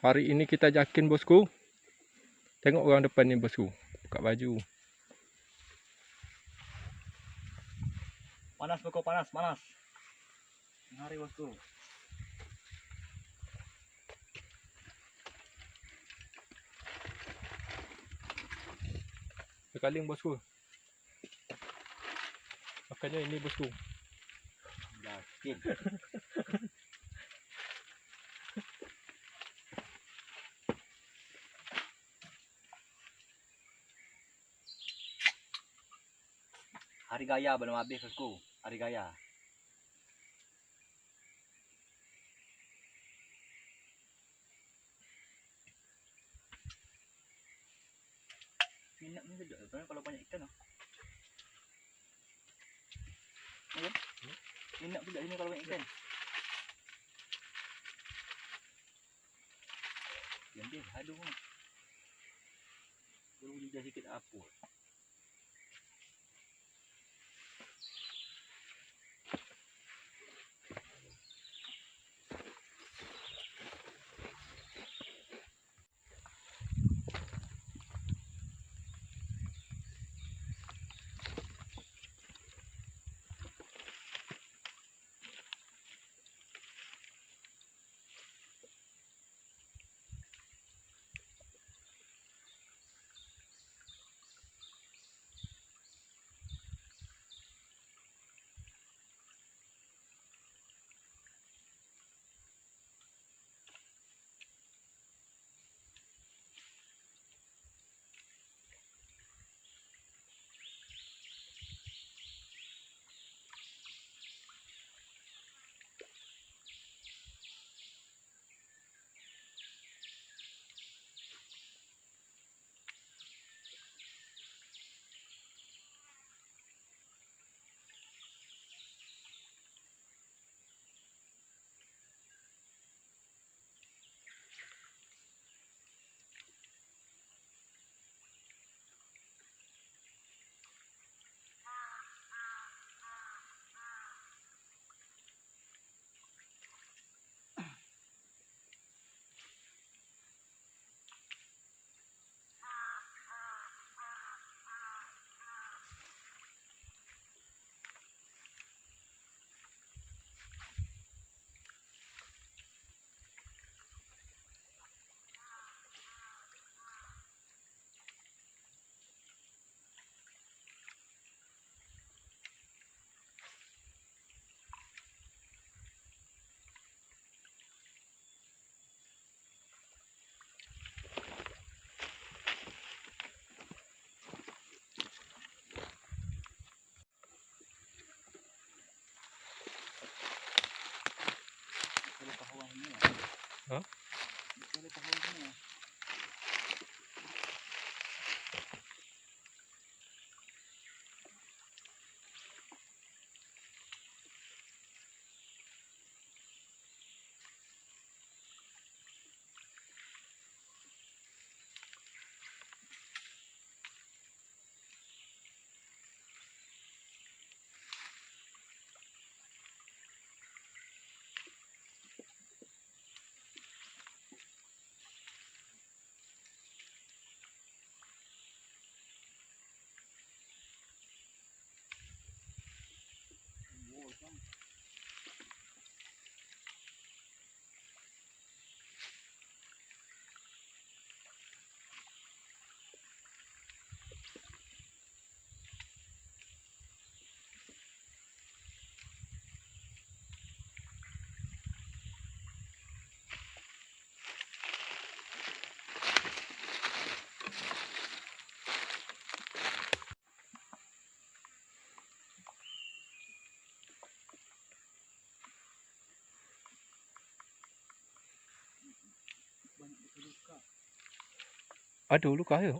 Hari ini kita jakin bosku. Tengok orang depan ni bosku. Buka baju. Panas bosku, panas, panas. Hari bosku. Sekaling bosku. Makanya ini bosku. Jakin. Hari Gaya belum habis bosku. Hari Gaya. Enak ni sedap kalau banyak ikan lah. Ya? Enak juga ini kalau banyak ikan. Yang dia aduh. Baru lidah sikit apa. Hah? Aduh, luka ya.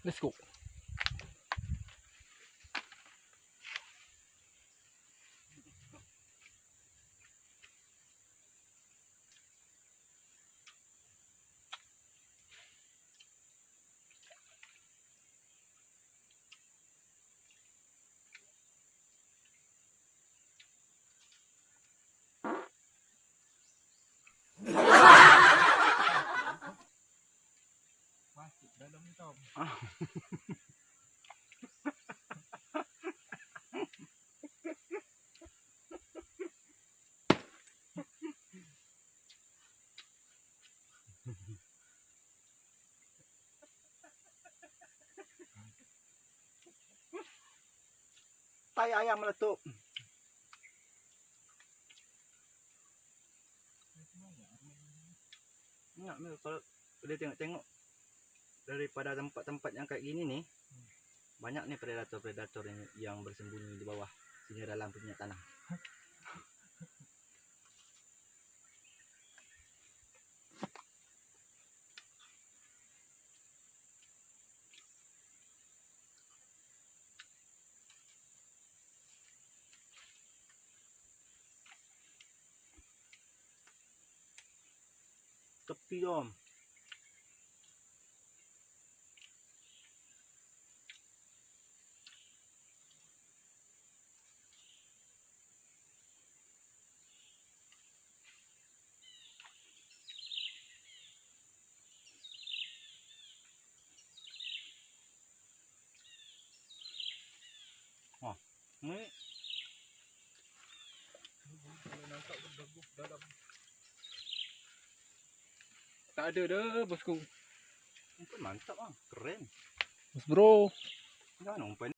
Let's go. Masuk dalam ni tau. Tai ayam meletup. Enggak, Mil, kalau dia tengok-tengok daripada tempat-tempat yang kayak gini nih, banyak nih predator-predator yang bersembunyi di bawah sini dalam punya tanah. Tepi om. Wah, ini Kalau nampak bergabung dalam. Tak ada dah bosku. umpan mantap bang, keren. Bos bro. Jangan umpan.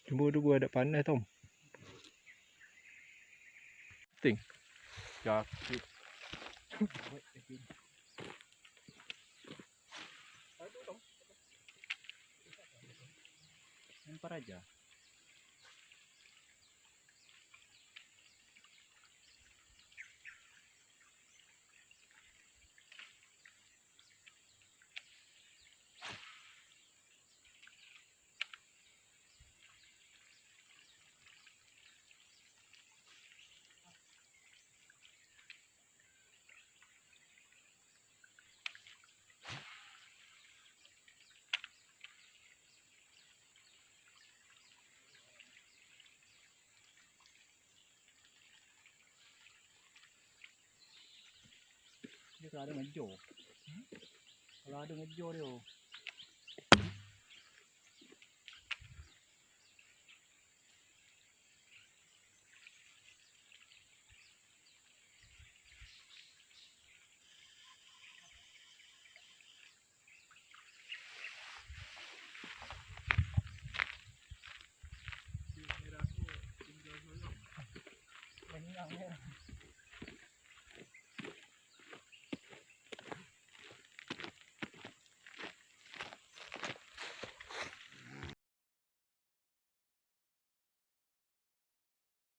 Cuba tu gua ada panas tau. Ting. Jakit. Lempar aja. Dia kalau ada ngejo. Kalau ada ngejo dia. Ini